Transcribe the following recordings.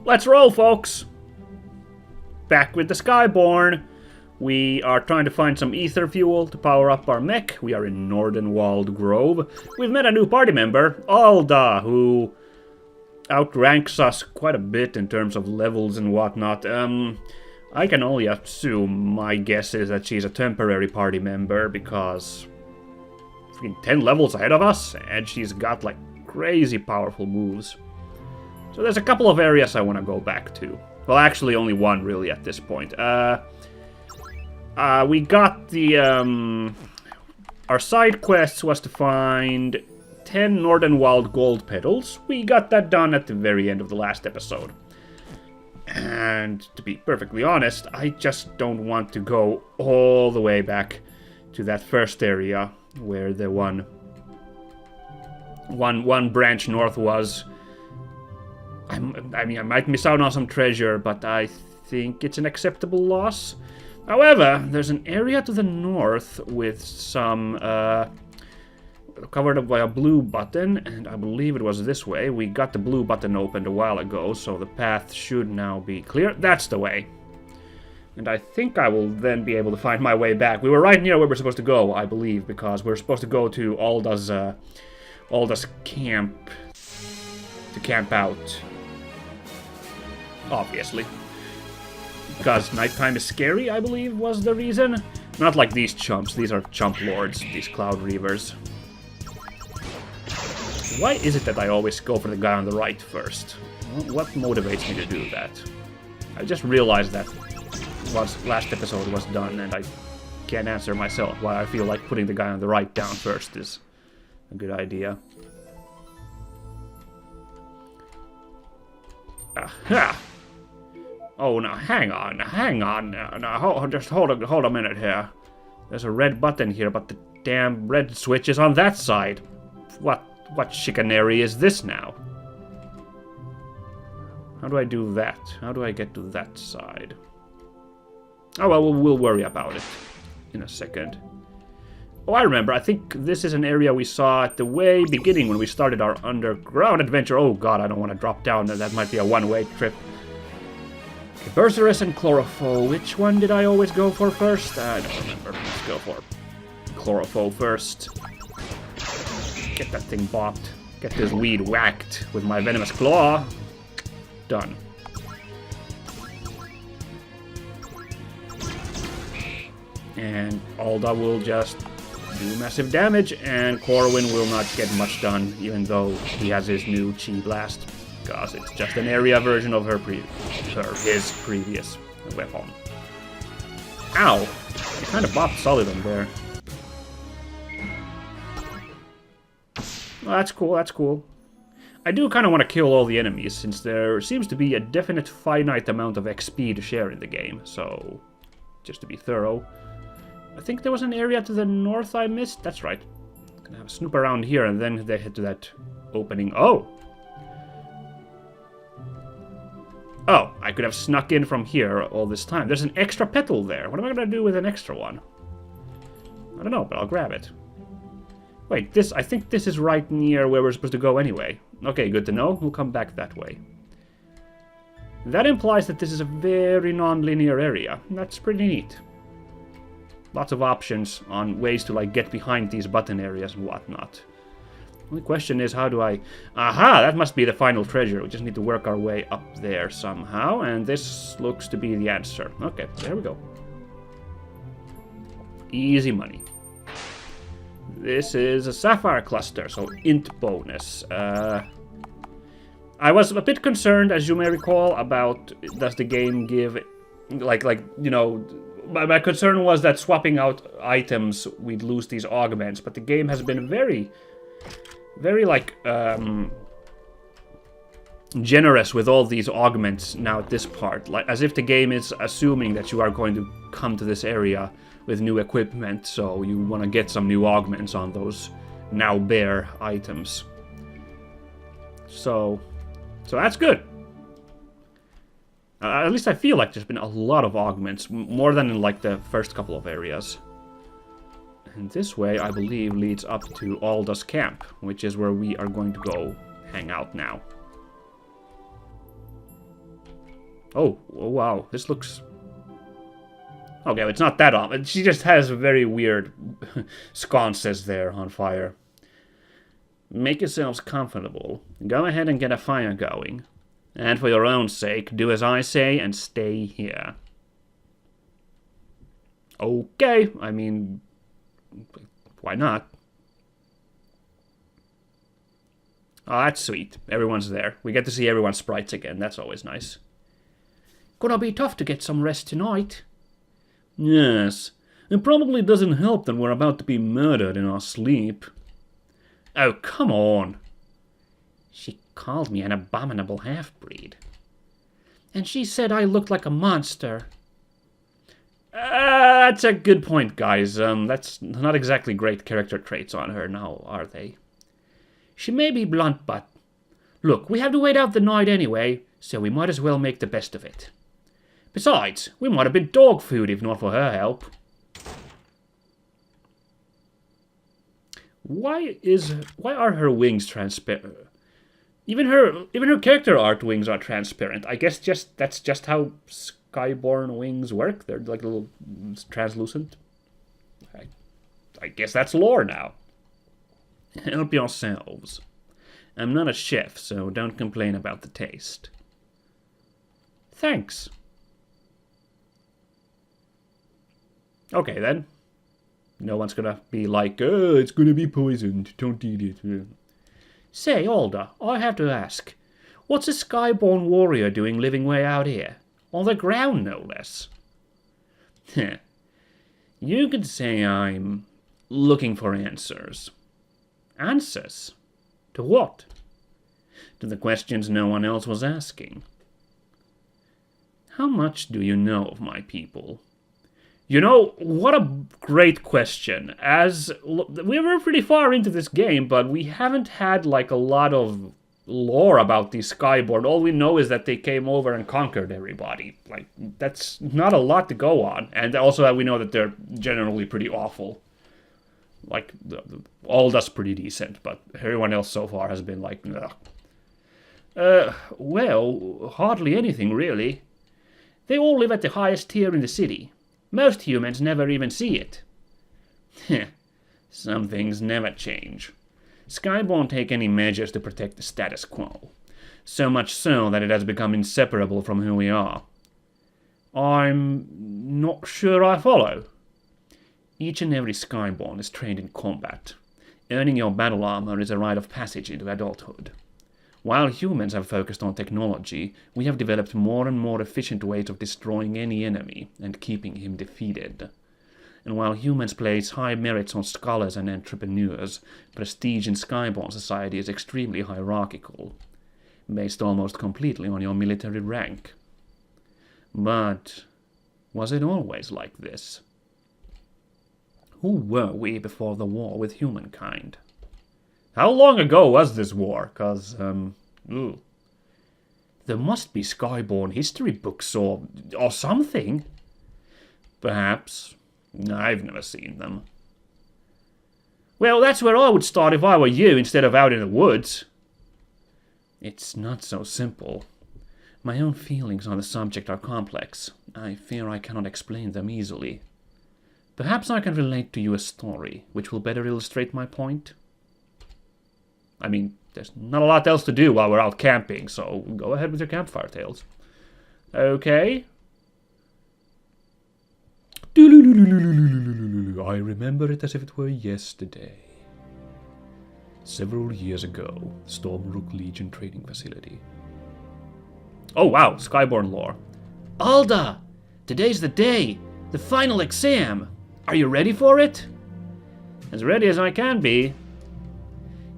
Let's roll, folks! Back with the Skyborn. We are trying to find some ether fuel to power up our mech. We are in Nordenwald Grove. We've met a new party member, Alda, who outranks us quite a bit in terms of levels and whatnot. I can only assume, my guess is that she's a temporary party member because freaking 10 levels ahead of us, and she's got like crazy powerful moves. So there's a couple of areas I want to go back to. Well, actually only one really at this point. We got the, our side quests was to find 10 Nordenwald gold petals. We got that done at the very end of the last episode. And to be perfectly honest, I just don't want to go all the way back to that first area where the one branch north was. I mean, I might miss out on some treasure, but I think it's an acceptable loss. However, there's an area to the north with some, covered up by a blue button, and I believe it was this way. We got the blue button opened a while ago, so the path should now be clear. That's the way. And I think I will then be able to find my way back. We were right near where we're supposed to go, I believe, because we're supposed to go to Alda's camp to camp out. Obviously. Because nighttime is scary, I believe, was the reason. Not like these chumps. These are chump lords, these Cloud Reavers. Why is it that I always go for the guy on the right first? What motivates me to do that? I just realized that once last episode was done, and I can't answer myself why I feel like putting the guy on the right down first is a good idea. Aha! Oh, now hang on. Now, just hold a minute here. There's a red button here, but the damn red switch is on that side. What chicanery is this now? How do I do that? How do I get to that side? Oh well, we'll worry about it in a second. Oh, I remember. I think this is an area we saw at the way beginning when we started our underground adventure. Oh god, I don't want to drop down. That might be a one-way trip. Berserus and Chloropho. Which one did I always go for first? I don't remember. Let's go for Chloropho first. Get that thing bopped. Get this weed whacked with my venomous claw. Done. And Alda will just do massive damage, and Corwin will not get much done, even though he has his new Chi Blast. Because it's just an area version of his previous weapon. Ow! He kind of bopped Solidum there. Well, that's cool, that's cool. I do kind of want to kill all the enemies, since there seems to be a definite finite amount of XP to share in the game, so just to be thorough. I think there was an area to the north I missed. That's right. Gonna have a snoop around here, and then they head to that opening. Oh! Oh, I could have snuck in from here all this time. There's an extra petal there. What am I gonna do with an extra one? I don't know, but I'll grab it. Wait, I think this is right near where we're supposed to go anyway. Okay, good to know. We'll come back that way. That implies that this is a very non-linear area. That's pretty neat. Lots of options on ways to, like, get behind these button areas and whatnot. The question is, how do I... Aha! That must be the final treasure. We just need to work our way up there somehow, and this looks to be the answer. Okay, there we go. Easy money. This is a sapphire cluster, so int bonus. I was a bit concerned, as you may recall, about does the game give... Like you know... My concern was that swapping out items, we'd lose these augments, but the game has been very, like, generous with all these augments now at this part. Like, as if the game is assuming that you are going to come to this area with new equipment, so you want to get some new augments on those now bare items. So that's good. At least I feel like there's been a lot of augments, more than in like the first couple of areas. And this way, I believe, leads up to Alda's camp, which is where we are going to go hang out now. Oh, wow. This looks... Okay, it's not that odd. She just has very weird sconces there on fire. Make yourselves comfortable. Go ahead and get a fire going. And for your own sake, do as I say and stay here. Okay, I mean, why not? Oh, that's sweet. Everyone's there. We get to see everyone's sprites again. That's always nice. Gonna be tough to get some rest tonight. Yes. It probably doesn't help that we're about to be murdered in our sleep. Oh, come on. She called me an abominable half-breed. And she said I looked like a monster. That's a good point, guys. That's not exactly great character traits on her now, are they? She may be blunt, but... Look, we have to wait out the night anyway, so we might as well make the best of it. Besides, we might have been dog food if not for her help. Why are her wings transparent? Even her character art wings are transparent. I guess that's just how Skyborn wings work. They're like a little translucent. I guess that's lore now. Help yourselves. I'm not a chef, so don't complain about the taste. Thanks. Okay, then. No one's gonna be like, oh, it's gonna be poisoned. Don't eat it. Say, Alda, I have to ask. What's a Skyborn warrior doing living way out here? On the ground, no less. You could say I'm looking for answers. Answers? To what? To the questions no one else was asking. How much do you know of my people? You know, what a great question. As we were pretty far into this game, but we haven't had like a lot of lore about these Skyborn. All we know is that they came over and conquered everybody. Like, that's not a lot to go on. And also that we know that they're generally pretty awful. Like, Alda's pretty decent, but everyone else so far has been like, ugh. Well, hardly anything, really. They all live at the highest tier in the city. Most humans never even see it. Some things never change. Skyborn take any measures to protect the status quo. So much so that it has become inseparable from who we are. I'm not sure I follow. Each and every Skyborn is trained in combat. Earning your battle armor is a rite of passage into adulthood. While humans have focused on technology, we have developed more and more efficient ways of destroying any enemy and keeping him defeated. And while humans place high merits on scholars and entrepreneurs, prestige in Skyborn society is extremely hierarchical, based almost completely on your military rank. But was it always like this? Who were we before the war with humankind? How long ago was this war? 'Cause, There must be Skyborn history books or something. Perhaps. I've never seen them. Well, that's where I would start if I were you, instead of out in the woods. It's not so simple. My own feelings on the subject are complex. I fear I cannot explain them easily. Perhaps I can relate to you a story, which will better illustrate my point. I mean, there's not a lot else to do while we're out camping, so go ahead with your campfire tales. Okay. I remember it as if it were yesterday. Several years ago, Stormrook Legion training facility. Oh wow, Skyborn lore. Alda! Today's the day! The final exam! Are you ready for it? As ready as I can be.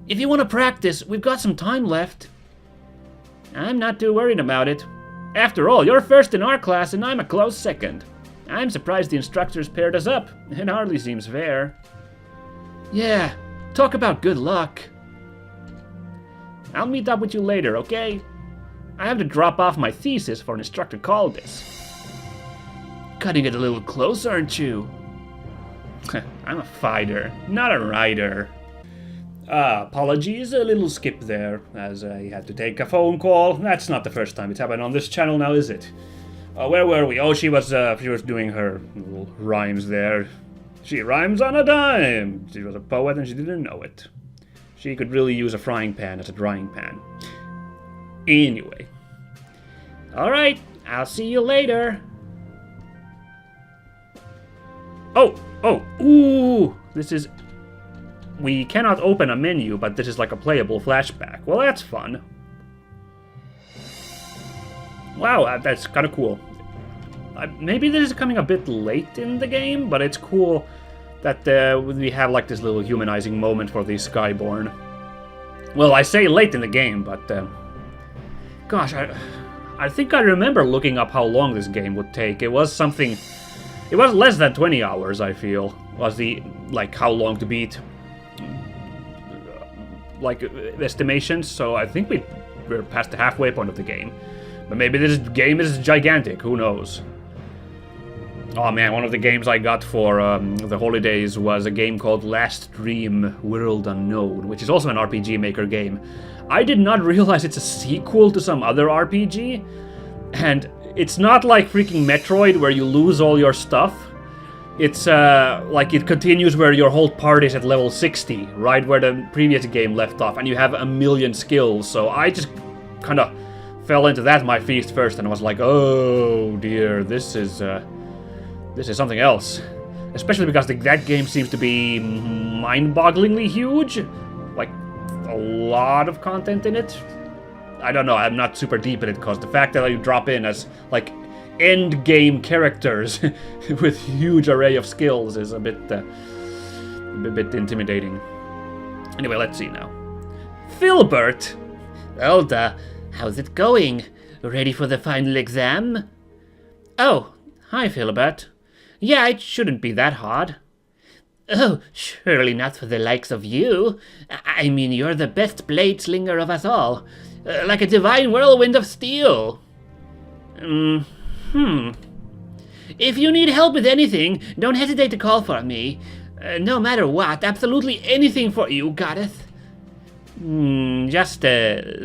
If you want to practice, we've got some time left. I'm not too worried about it. After all, you're first in our class and I'm a close second. I'm surprised the instructors paired us up. It hardly seems fair. Yeah, talk about good luck. I'll meet up with you later, okay? I have to drop off my thesis for an instructor call this. Cutting it a little close, aren't you? I'm a fighter, not a writer. Apologies, a little skip there, as I had to take a phone call. That's not the first time it's happened on this channel now, is it? Where were we? Oh, she was doing her little rhymes there. She rhymes on a dime! She was a poet and she didn't know it. She could really use a frying pan as a drying pan. Anyway. Alright, I'll see you later. Oh! Ooh! This is... We cannot open a menu, but this is like a playable flashback. Well, that's fun. Wow, that's kind of cool. Maybe this is coming a bit late in the game, but it's cool that we have like this little humanizing moment for the Skyborn. Well, I say late in the game, but... gosh, I think I remember looking up how long this game would take. It was something... It was less than 20 hours, I feel, was the, like, how long to beat, like, estimations, so I think we're past the halfway point of the game. But maybe this game is gigantic, who knows. Oh man, one of the games I got for the holidays was a game called Last Dream World Unknown, which is also an RPG Maker game. I did not realize it's a sequel to some other RPG, and it's not like freaking Metroid where you lose all your stuff. It's like it continues where your whole party's at level 60, right where the previous game left off, and you have a million skills, so I just kind of fell into that my feast first, and I was like, oh dear, this is something else. Especially because that game seems to be mind-bogglingly huge. Like, a lot of content in it. I don't know, I'm not super deep in it, because the fact that you drop in as, like, end-game characters with huge array of skills is a bit intimidating. Anyway, let's see now. Filbert! Alda, how's it going? Ready for the final exam? Oh, hi, Filbert. Yeah, it shouldn't be that hard. Oh, surely not for the likes of you. I mean, you're the best blade slinger of us all. Like a divine whirlwind of steel. If you need help with anything, don't hesitate to call for me. No matter what, absolutely anything for you, goddess. Just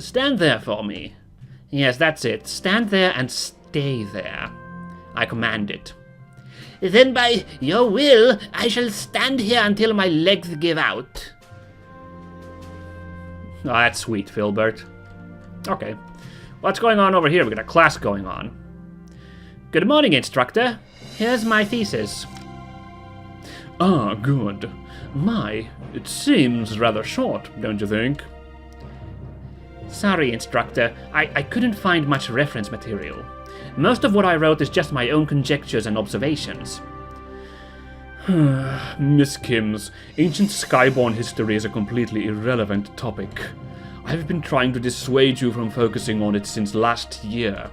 stand there for me. Yes, that's it. Stand there and stay there. I command it. Then by your will, I shall stand here until my legs give out. Oh, that's sweet, Filbert. Okay. What's going on over here? We've got a class going on. Good morning, instructor. Here's my thesis. Ah, good. My, it seems rather short, don't you think? Sorry, instructor. I couldn't find much reference material. Most of what I wrote is just my own conjectures and observations. Miss Kim's, ancient Skyborn history is a completely irrelevant topic. I've been trying to dissuade you from focusing on it since last year.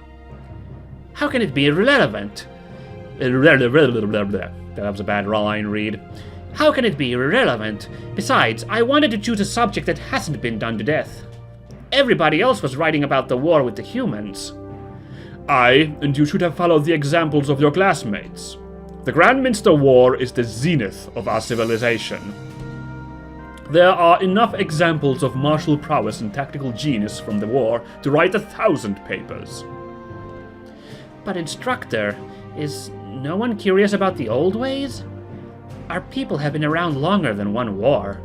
How can it be irrelevant? That was a bad line read. How can it be irrelevant? Besides, I wanted to choose a subject that hasn't been done to death. Everybody else was writing about the war with the humans. Aye, and you should have followed the examples of your classmates. The Grandminster War is the zenith of our civilization. There are enough examples of martial prowess and tactical genius from the war to write 1,000 papers. But instructor, is no one curious about the old ways? Our people have been around longer than one war.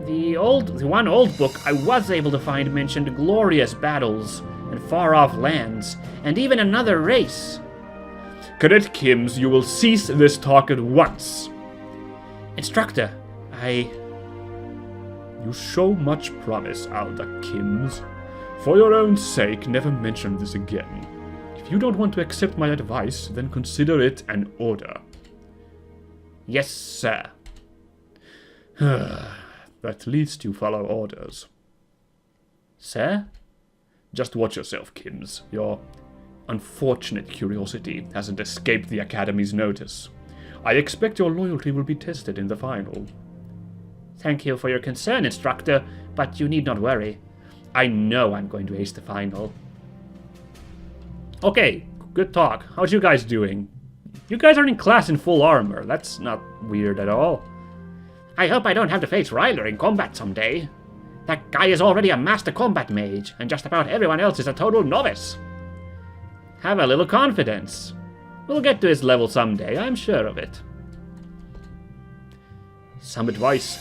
The one old book I was able to find mentioned glorious battles and far-off lands, and even another race. Cadet Kims, you will cease this talk at once. Instructor, You show much promise, Alda Kims. For your own sake, never mention this again. If you don't want to accept my advice, then consider it an order. Yes, sir. At least you follow orders. Sir? Just watch yourself, Kims. Your unfortunate curiosity hasn't escaped the Academy's notice. I expect your loyalty will be tested in the final. Thank you for your concern, instructor, but you need not worry. I know I'm going to ace the final. Okay, good talk. How's you guys doing? You guys are in class in full armor. That's not weird at all. I hope I don't have to face Ryler in combat someday. That guy is already a master combat mage, and just about everyone else is a total novice. Have a little confidence. We'll get to his level someday, I'm sure of it. Some advice.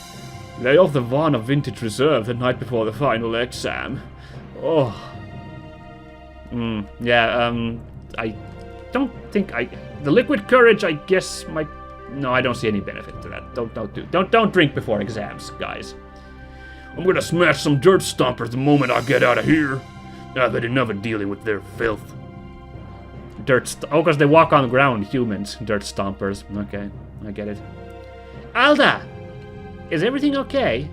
Lay off the Vana Vintage Reserve the night before the final exam. Oh. I don't think the liquid courage, I guess, might... No, I don't see any benefit to that. Don't drink before exams, guys. I'm gonna smash some dirt stompers the moment I get out of here. I've had enough of dealing with their filth. Oh, because they walk on the ground, humans. Dirt stompers. Okay, I get it. Alda! Is everything okay?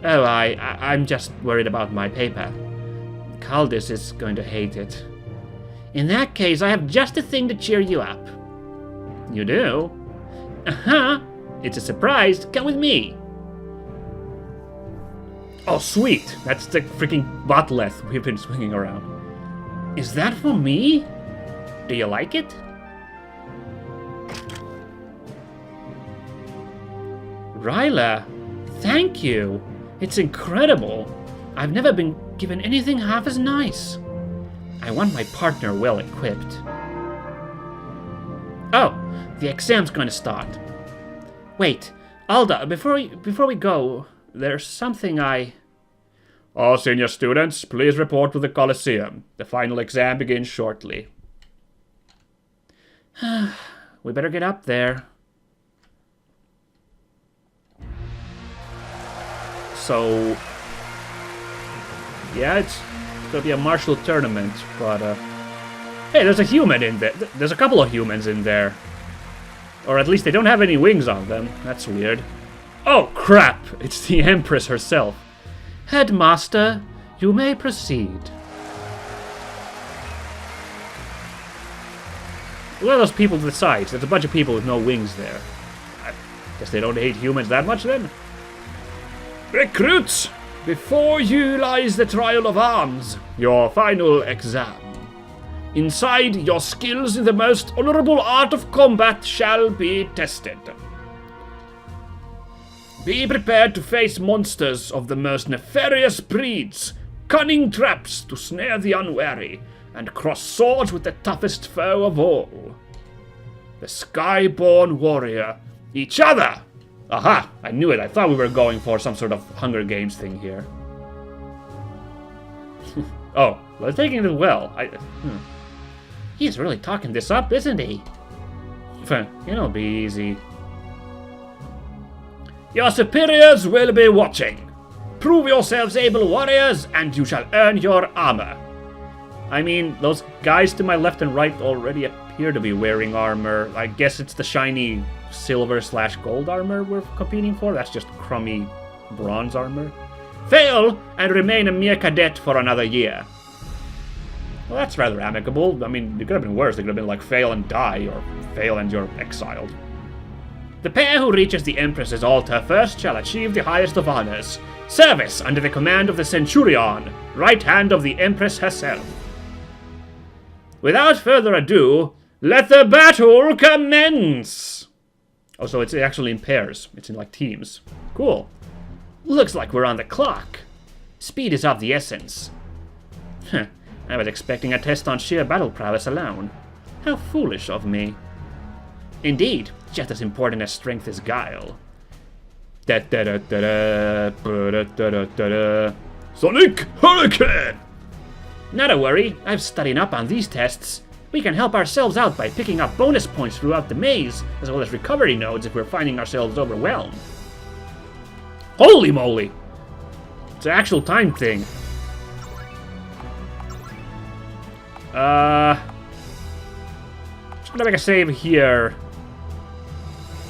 Oh, I'm just worried about my paper. Caldis is going to hate it. In that case, I have just the thing to cheer you up. You do? Uh-huh. It's a surprise. Come with me. Oh, sweet. That's the freaking botlet we've been swinging around. Is that for me? Do you like it? Ryla, thank you. It's incredible. I've never been given anything half as nice. I want my partner well equipped. Oh, the exam's going to start. Wait, Alda, before we go, there's something All senior students, please report to the Coliseum. The final exam begins shortly. We better get up there. So, yeah, it's gonna be a martial tournament, but hey, there's a human in there. There's a couple of humans in there. Or at least they don't have any wings on them. That's weird. Oh, crap! It's the Empress herself. Headmaster, you may proceed. Look at those people to the sides. There's a bunch of people with no wings there. I guess they don't hate humans that much then? Recruits! Before you lies the trial of arms, your final exam. Inside, your skills in the most honorable art of combat shall be tested. Be prepared to face monsters of the most nefarious breeds, cunning traps to snare the unwary, and cross swords with the toughest foe of all. The Skyborn warrior, each other! Aha! I knew it. I thought we were going for some sort of Hunger Games thing here. Oh, they're taking it well. He's really talking this up, isn't he? It'll be easy. Your superiors will be watching. Prove yourselves able warriors, and you shall earn your armor. I mean, those guys to my left and right already appear to be wearing armor. I guess it's the shiny silver/gold armor we're competing for. That's just crummy bronze armor. Fail, and remain a mere cadet for another year. Well, that's rather amicable. I mean, it could have been worse. It could have been like fail and die, or fail and you're exiled. The pair who reaches the Empress's altar first shall achieve the highest of honors, service under the command of the Centurion, right hand of the Empress herself. Without further ado, let the battle commence! Oh, so it's actually in pairs. It's in like teams. Cool. Looks like we're on the clock. Speed is of the essence. I was expecting a test on sheer battle prowess alone. How foolish of me. Indeed, just as important as strength is guile. Sonic Hurricane! Not a worry, I've studied up on these tests. We can help ourselves out by picking up bonus points throughout the maze, as well as recovery nodes if we're finding ourselves overwhelmed. Holy moly! It's an actual time thing. Just gonna make a save here.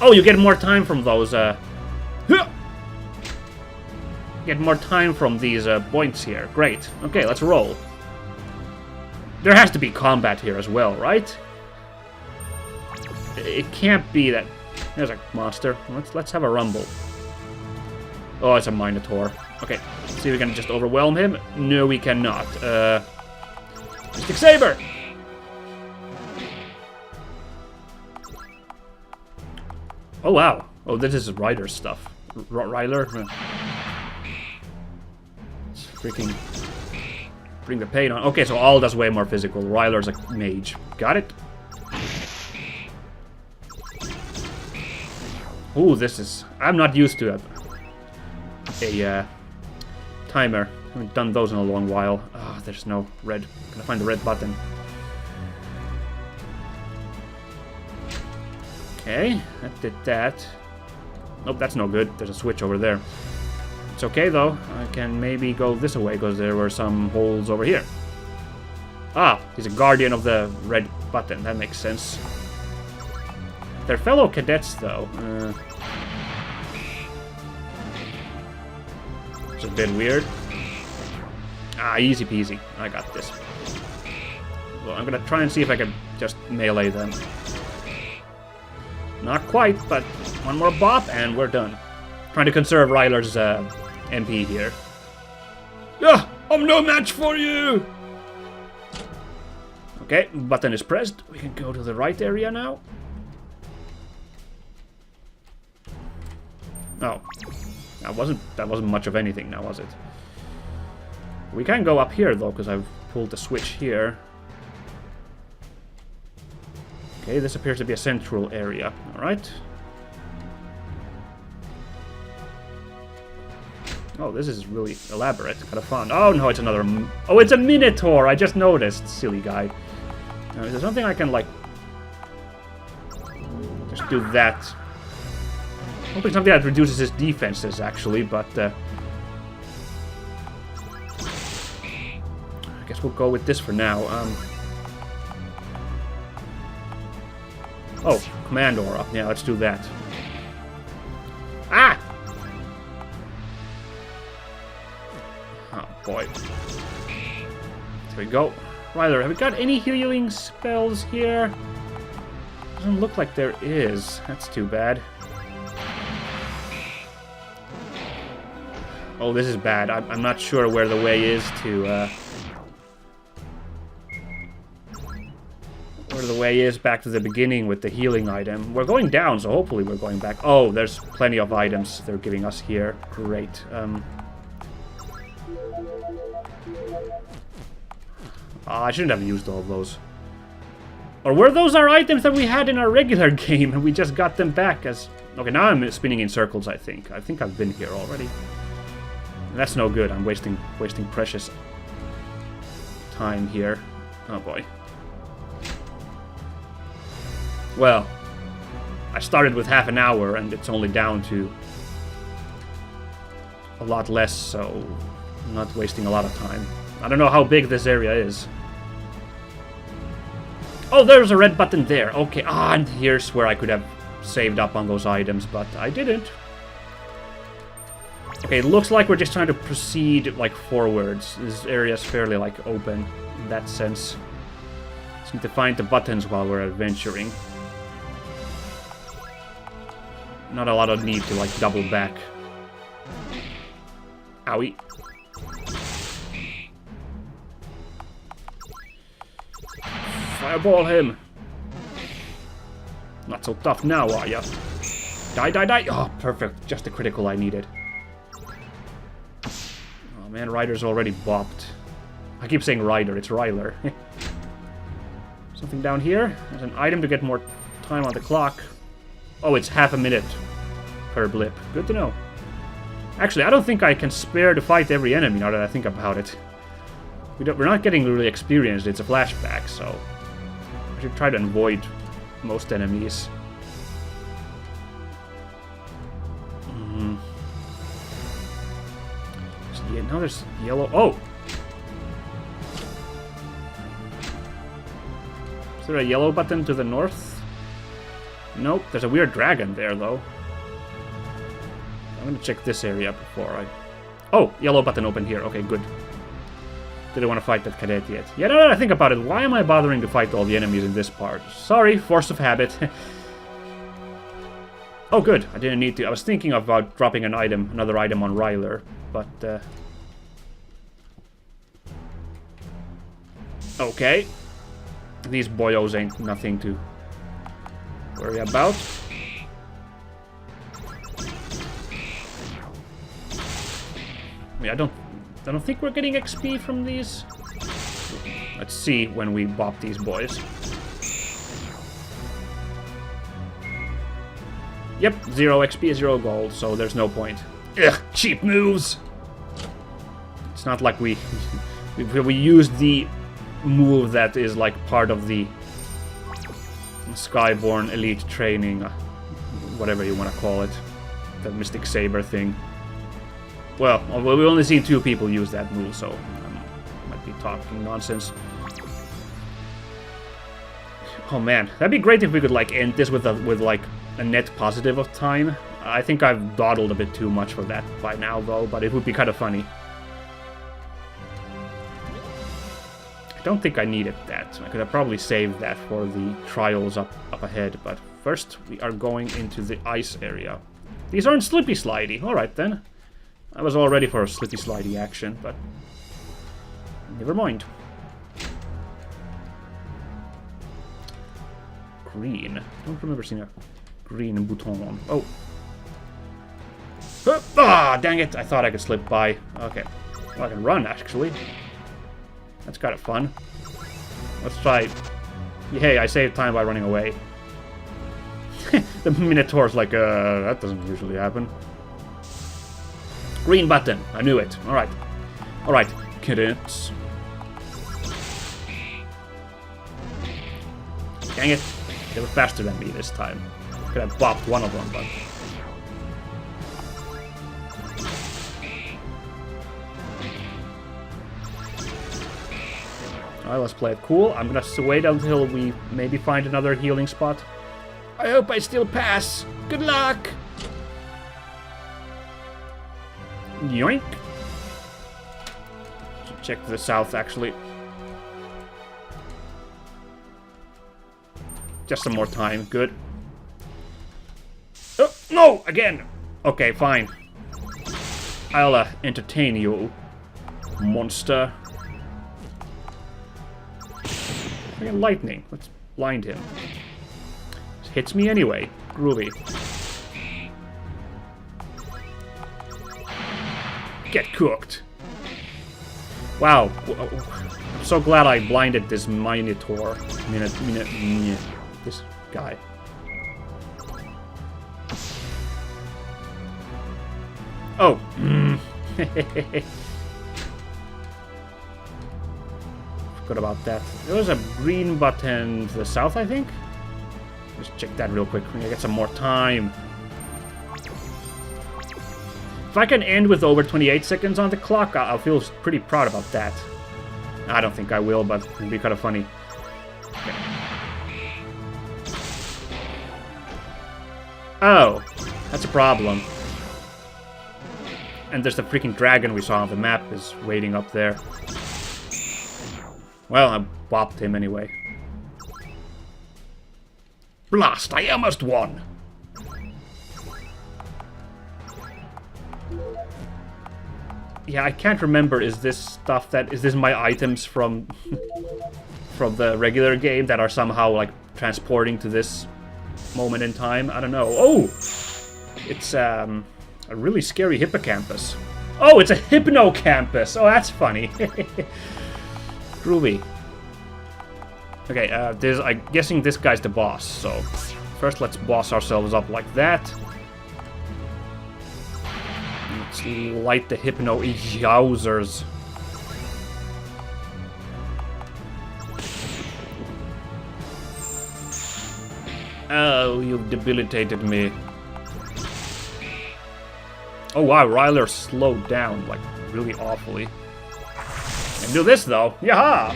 Oh, you get more time from those, get more time from these, points here. Great. Okay, let's roll. There has to be combat here as well, right? It can't be that... There's a monster. Let's have a rumble. Oh, it's a Minotaur. Okay, let's see if we can just overwhelm him. No, we cannot. Mystic Saber! Oh, wow. Oh, this is Ryder stuff. Ryler? It's freaking... Bring the pain on. Okay, so Alda's way more physical. Ryler's a mage. Got it? Ooh, this is... I'm not used to a timer. Haven't done those in a long while. Ah, there's no red. Can I find the red button? Okay, that did that. Nope, that's no good. There's a switch over there. It's okay, though. I can maybe go this way, because there were some holes over here. Ah, he's a guardian of the red button. That makes sense. They're fellow cadets, though. It's a bit weird. Ah, easy peasy. I got this. Well, I'm gonna try and see if I can just melee them. Not quite, but one more bop and we're done. Trying to conserve Ryler's MP here. Yeah, I'm no match for you! Okay, button is pressed. We can go to the right area now. Oh. That wasn't much of anything now, was it? We can go up here though, because I've pulled the switch here. Okay, this appears to be a central area. Alright. Oh, this is really elaborate. Kind of fun. Oh no, it's another... Oh, it's a Minotaur! I just noticed, silly guy. Now, is there something I can, like... Just do that. Hoping something that reduces his defenses, actually, but... I guess we'll go with this for now. Oh, command aura. Yeah, let's do that. Ah! Oh, boy. There we go. Ryler, have we got any healing spells here? Doesn't look like there is. That's too bad. Oh, this is bad. I'm not sure where the way is to... Where the way is back to the beginning with the healing item. We're going down, so hopefully we're going back. Oh, there's plenty of items they're giving us here. Great. I shouldn't have used all of those. Or were those our items that we had in our regular game and we just got them back as... Okay, now I'm spinning in circles, I think. I think I've been here already. That's no good. I'm wasting precious time here. Oh boy. Well, I started with half an hour and it's only down to a lot less, so I'm not wasting a lot of time. I don't know how big this area is. Oh, there's a red button there. Okay, and here's where I could have saved up on those items, but I didn't. Okay, it looks like we're just trying to proceed, like, forwards. This area is fairly, like, open in that sense. Just need to find the buttons while we're adventuring. Not a lot of need to, like, double back. Owie. Fireball him! Not so tough now, are ya? Die, die, die! Oh, perfect. Just the critical I needed. Oh man, Ryder's already bopped. I keep saying Ryder, it's Ryler. Something down here. There's an item to get more time on the clock. Oh, it's half a minute per blip. Good to know. Actually, I don't think I can spare to fight every enemy now that I think about it. We're not getting really experienced. It's a flashback, so I should try to avoid most enemies. Yeah, now there's yellow. Oh! Is there a yellow button to the north? Nope. There's a weird dragon there, though. I'm gonna check this area before I... Oh! Yellow button open here. Okay, good. Didn't want to fight that cadet yet. Yeah, now that I think about it, why am I bothering to fight all the enemies in this part? Sorry, force of habit. Oh, good. I didn't need to. I was thinking about dropping an item, another item on Ryler, but... Okay. These boyos ain't nothing to worry about. mean, I don't think we're getting XP from these. Let's see when we bop these boys. Yep, 0 XP, 0 gold, so there's no point. Ugh, cheap moves! It's not like we used the move that is like part of the Skyborn elite training, whatever you want to call it. The Mystic Saber thing. Well, we've only seen 2 people use that move, so I might be talking nonsense. Oh man, that'd be great if we could like end this with like a net positive of time. I think I've dawdled a bit too much for that by now though, but it would be kind of funny. I don't think I needed that. I could have probably saved that for the trials up ahead, but first we are going into the ice area. These aren't slippy slidey. Alright then. I was all ready for a slippy slidey action, but never mind. Green. I don't remember seeing a green button. Oh. Ah, dang it. I thought I could slip by. Okay. Well, I can run, actually. That's kind of fun. Let's try. Hey, I saved time by running away. The Minotaur's like, that doesn't usually happen. Green button. I knew it. Alright. Alright, kittens. Dang it. They were faster than me this time. Could have bopped one of them, but... Alright, let's play it cool. I'm gonna wait until we maybe find another healing spot. I hope I still pass. Good luck! Yoink! Should check to the south, actually. Just some more time. Good. Oh, no! Again! Okay, fine. I'll entertain you, monster. Freaking lightning. Let's blind him. It hits me anyway. Groovy. Get cooked. Wow. I'm so glad I blinded this Minotaur. This guy. Oh. Forgot about that. There was a green button to the south, I think. Just check that real quick. We're gonna get some more time. If I can end with over 28 seconds on the clock, I'll feel pretty proud about that. I don't think I will, but it'd be kind of funny. Okay. Oh, that's a problem. And there's the freaking dragon we saw on the map is waiting up there. Well, I bopped him anyway. Blast, I almost won! Yeah, I can't remember, is this my items from from the regular game that are somehow like transporting to this moment in time? I don't know. Oh! It's a really scary hippocampus. Oh, it's a hypnocampus! Oh, that's funny. Groovy. Okay, I'm guessing this guy's the boss, so first let's boss ourselves up like that. Let's light the hypno yowzers. Oh, you've debilitated me. Oh wow, Ryler slowed down, like, really awfully. And do this, though. Yaha!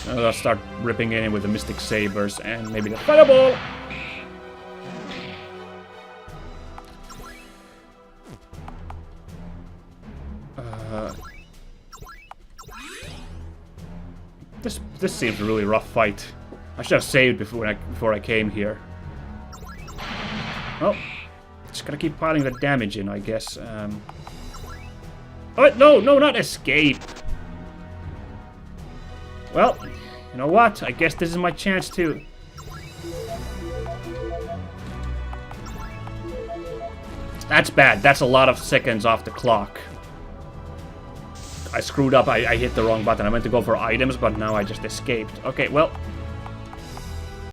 I'll start ripping in with the Mystic Sabers and maybe the Fireball! This seems a really rough fight. I should have saved before I came here. Oh, just gotta keep piling the damage in, I guess. Oh, no, not escape. Well, you know what? I guess this is my chance to... That's bad. That's a lot of seconds off the clock. I screwed up. I hit the wrong button. I meant to go for items, but now I just escaped. Okay, well,